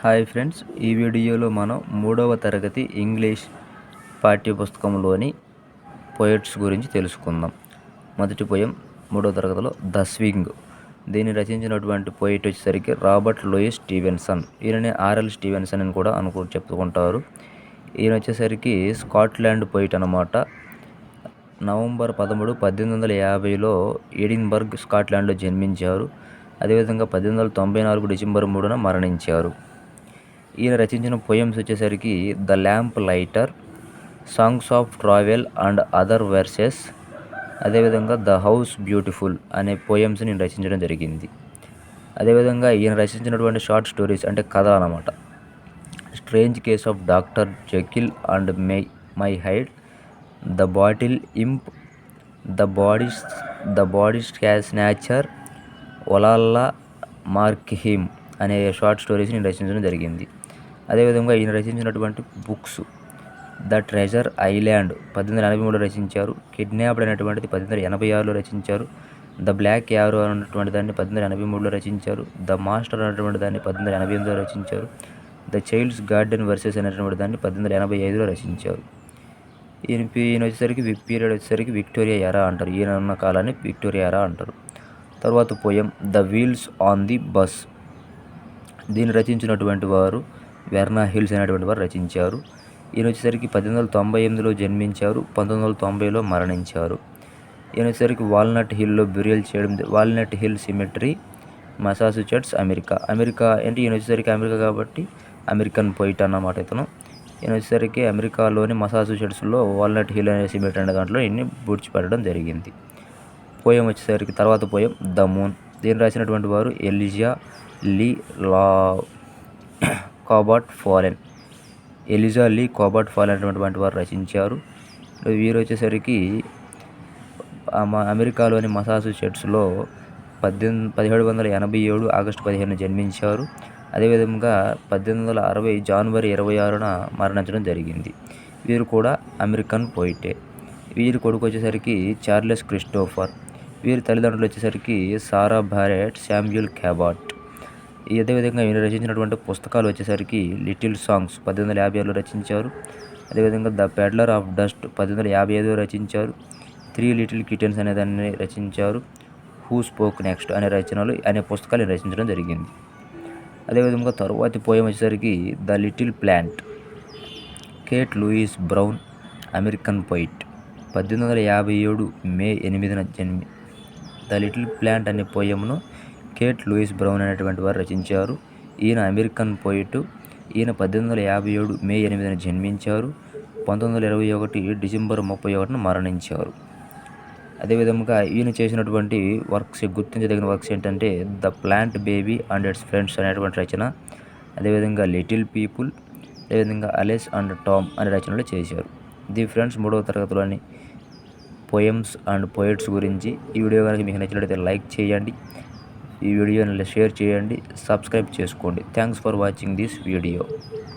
Hi friends, ఈ వీడియోలో మనం 3వ తరగతి ఇంగ్లీష్ పాఠ్యపుస్తకంలోని పోయెట్స్ గురించి తెలుసుకుందాం. మొదటి పోయం 3వ తరగతిలో ద స్వింగ్. దీన్ని రచించినటువంటి పోయిట్ వచ్చేసరికి రాబర్ట్ లూయిస్ స్టీవెన్సన్. ఈయనని ఆర్ఎల్ స్టీవెన్సన్ అని కూడా చెప్పుకుంటారు. ఈయన వచ్చేసరికి స్కాట్లాండ్ పోయిట్ అన్నమాట. నవంబర్ 13, 1850లో ఎడిన్బర్గ్, స్కాట్లాండ్లో జన్మించారు. అదేవిధంగా 1894 డిసెంబర్ 3న మరణించారు. ఈయన రచించిన పోయమ్స్ వచ్చేసరికి the lamp lighter, songs of travel and other versus, అదేవిధంగా ద హౌస్ బ్యూటిఫుల్ అనే పోయమ్స్ని ఈయన రచించడం జరిగింది. అదేవిధంగా ఈయన రచించినటువంటి షార్ట్ స్టోరీస్ అంటే కథలు అన్నమాట. Strange case of doctor Jekyll and my Hyde, the bottle imp, the body snatcher, Olalla Markheim అనే షార్ట్ స్టోరీస్ని రచించడం జరిగింది. అదేవిధంగా ఈయన రచించినటువంటి బుక్స్ ద ట్రెజర్ ఐలాండ్ 1883లో రచించారు. కిడ్నాప్డ్ అనేటువంటిది 1886లో రచించారు. ద బ్లాక్ యారో అనేటువంటి దాన్ని 1883లో రచించారు. ద మాస్టర్ అనేటువంటి దాన్ని 1888లో రచించారు. ద చైల్డ్స్ గార్డెన్ వర్సెస్ అనేటువంటి దాన్ని 1885లో రచించారు. ఈయన వచ్చేసరికి పీరియడ్ వచ్చేసరికి విక్టోరియా ఎరా అంటారు. ఈయన ఉన్న కాలాన్ని విక్టోరియా ఎరా అంటారు. తర్వాత poem the wheels on the bus. దీన్ని రచించినటువంటి వారు వెర్నా హిల్స్ అనేటువంటి వారు రచించారు. ఈయన వచ్చేసరికి 1898లో జన్మించారు. 1990లో మరణించారు. ఈయన వచ్చేసరికి వాల్నట్ హిల్లో బ్యూరియల్ చేయడం, walnut hill symmetry, Massachusetts, America అంటే ఈయన వచ్చేసరికి అమెరికా కాబట్టి అమెరికన్ పోయిట్ అన్నమాట ఇతను. ఈయన వచ్చేసరికి అమెరికాలోని మసాచుసెట్స్లో వాల్నట్ హిల్ అనే సిమెట్రీ అనే దాంట్లో ఈయన్ని పూడ్చిపెట్టడం జరిగింది. పోయం వచ్చేసరికి తర్వాత పోయం ద మూన్. దీన్ని రాసినటువంటి వారు ఎలిజా లీ కాబార్ట్ ఫాలెన్ అనేటువంటి వారు రచించారు. వీరు వచ్చేసరికి అమెరికాలోని మసాచుసెట్స్లో 1787 ఆగస్టు 15న జన్మించారు. అదేవిధంగా 1860 జనవరి 26న మరణించడం జరిగింది. వీరు కూడా అమెరికన్ పోయిటే. వీరి కొడుకు వచ్చేసరికి చార్లెస్ క్రిస్టోఫర్. వీరి తల్లిదండ్రులు వచ్చేసరికి సారా బారెట్, శామ్యూల్ క్యాబాట్. అదేవిధంగా ఈయన రచించినటువంటి పుస్తకాలు వచ్చేసరికి లిటిల్ సాంగ్స్ 1856లో రచించారు. అదేవిధంగా ద పెడ్లర్ ఆఫ్ డస్ట్ 1855లో రచించారు. 3 లిటిల్ కిటెన్స్ అనే దాన్ని రచించారు. హూ స్పోక్ నెక్స్ట్ అనే పుస్తకాలు రచించడం జరిగింది. అదేవిధంగా తరువాతి పోయం వచ్చేసరికి the little plant. Kate Louise Brown, American poet. 1857 May 8న ద లిటిల్ ప్లాంట్ అనే పోయమును కేట్ లూయిస్ బ్రౌన్ అనేటువంటి వారు రచించారు. ఈయన అమెరికన్ పోయిట్. ఈయన 1857 మే 8న జన్మించారు. 1921 డిసెంబర్ 31న మరణించారు. అదేవిధంగా ఈయన చేసినటువంటి వర్క్స్, గుర్తించదగిన వర్క్స్ ఏంటంటే the plant baby and it's friends అనేటువంటి రచన, అదేవిధంగా లిటిల్ పీపుల్, అదేవిధంగా అలెస్ అండ్ టామ్ అనే రచనలు చేశారు. ది ఫ్రెండ్స్ 3వ తరగతిలోని పోయమ్స్ అండ్ పోయిట్స్ గురించి. ఈ వీడియో కనుక మీకు నచ్చినట్లయితే లైక్ చేయండి, ఈ వీడియోని షేర్ చేయండి, సబ్స్క్రైబ్ చేసుకోండి. Thanks for watching this video.